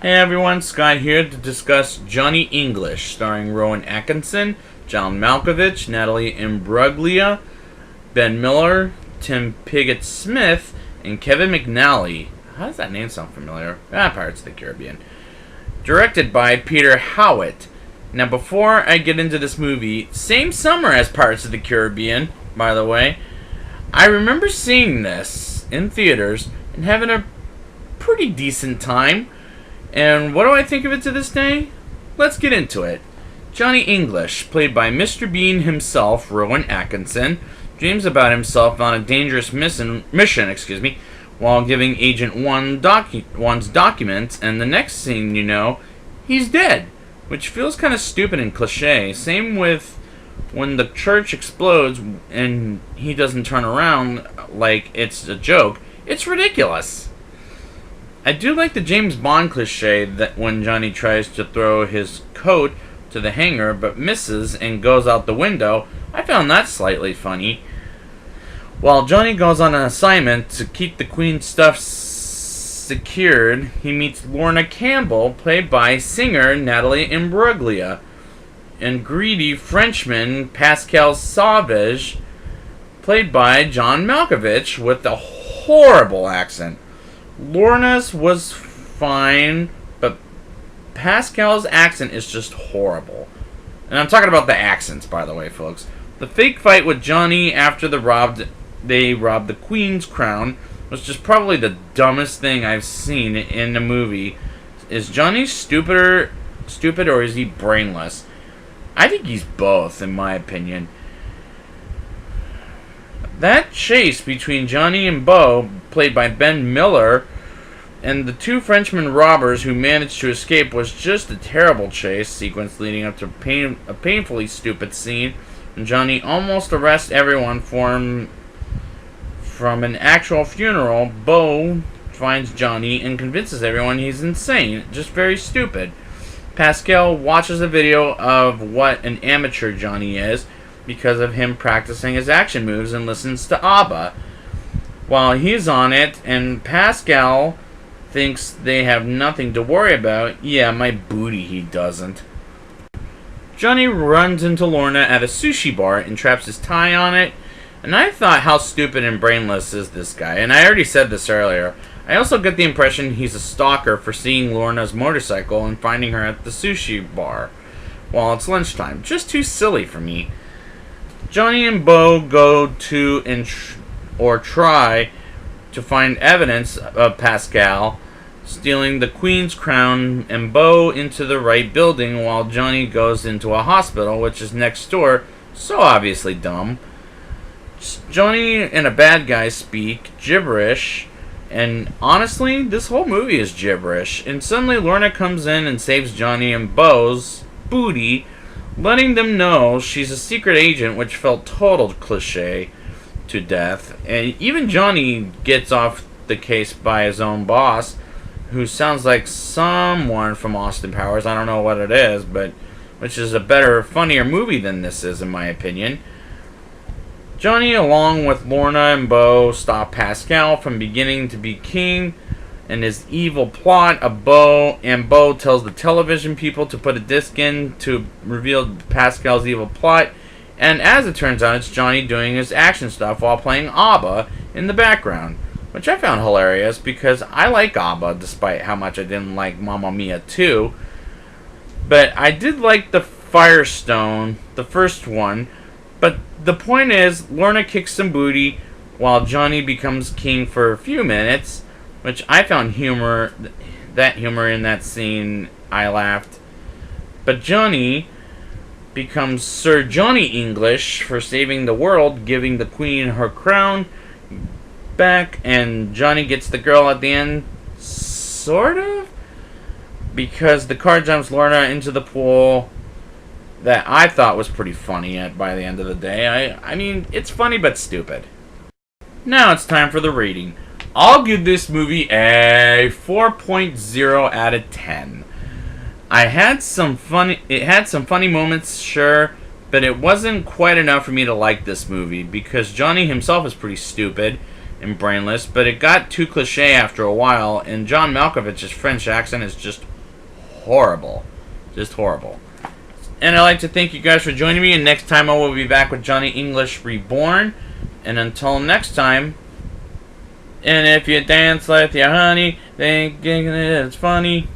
Hey everyone, Scott here to discuss Johnny English, starring Rowan Atkinson, John Malkovich, Natalie Imbruglia, Ben Miller, Tim Pigott-Smith, and Kevin McNally. How does that name sound familiar? Pirates of the Caribbean. Directed by Peter Howitt. Now before I get into this movie, same summer as Pirates of the Caribbean, by the way, I remember seeing this in theaters and having a pretty decent time. And what do I think of it to this day? Let's get into it. Johnny English, played by Mr. Bean himself, Rowan Atkinson, dreams about himself on a dangerous mission, while giving Agent 1's documents, and the next thing you know, he's dead, which feels kind of stupid and cliche. Same with when the church explodes and he doesn't turn around like it's a joke. It's ridiculous. I do like the James Bond cliche that when Johnny tries to throw his coat to the hanger but misses and goes out the window. I found that slightly funny. While Johnny goes on an assignment to keep the Queen's stuff secured, he meets Lorna Campbell, played by singer Natalie Imbruglia, and greedy Frenchman Pascal Sauvage, played by John Malkovich, with a horrible accent. Lorna's was fine, but Pascal's accent is just horrible. And I'm talking about the accents, by the way, folks. The fake fight with Johnny after they robbed the Queen's crown was just probably the dumbest thing I've seen in the movie. Is Johnny stupid or is he brainless? I think he's both, in my opinion. That chase between Johnny and Beau, played by Ben Miller, and the two Frenchmen robbers who managed to escape was just a terrible chase sequence leading up to a painfully stupid scene when Johnny almost arrests everyone from an actual funeral. Beau finds Johnny and convinces everyone he's insane. Just very stupid. Pascal watches a video of what an amateur Johnny is because of him practicing his action moves and listens to ABBA while he's on it, and Pascal thinks they have nothing to worry about. Yeah, my booty, he doesn't. Johnny runs into Lorna at a sushi bar and traps his tie on it, and I thought, how stupid and brainless is this guy? And I already said this earlier. I also get the impression he's a stalker for seeing Lorna's motorcycle and finding her at the sushi bar while it's lunchtime. Just too silly for me. Johnny and Beau go to try to find evidence of Pascal stealing the Queen's crown and Beau into the right building, while Johnny goes into a hospital, which is next door. So obviously dumb. Johnny and a bad guy speak gibberish, and honestly, this whole movie is gibberish. And suddenly Lorna comes in and saves Johnny and Beau's booty, letting them know she's a secret agent, which felt total cliche to death. And even Johnny gets off the case by his own boss, who sounds like someone from Austin Powers. I don't know what it is, but which is a better, funnier movie than this is, in my opinion. Johnny, along with Lorna and Beau, stop Pascal from beginning to be king and his evil plot of Beau, and Beau tells the television people to put a disc in to reveal Pascal's evil plot, and as it turns out, it's Johnny doing his action stuff while playing ABBA in the background, which I found hilarious because I like ABBA despite how much I didn't like Mamma Mia 2, but I did like the Firestone, the first one. But the point is, Lorna kicks some booty while Johnny becomes king for a few minutes, which I found humor in that scene. I laughed. But Johnny becomes Sir Johnny English for saving the world, giving the Queen her crown back, and Johnny gets the girl at the end, sort of, because the car jumps Lorna into the pool. That I thought was pretty funny by the end of the day. I mean, it's funny but stupid. Now it's time for the rating. I'll give this movie a 4.0 out of 10. It had some funny moments, sure, but it wasn't quite enough for me to like this movie because Johnny himself is pretty stupid and brainless, but it got too cliche after a while, and John Malkovich's French accent is just horrible. Just horrible. And I'd like to thank you guys for joining me, and next time I will be back with Johnny English Reborn. And until next time, and if you dance like your honey, think it's funny.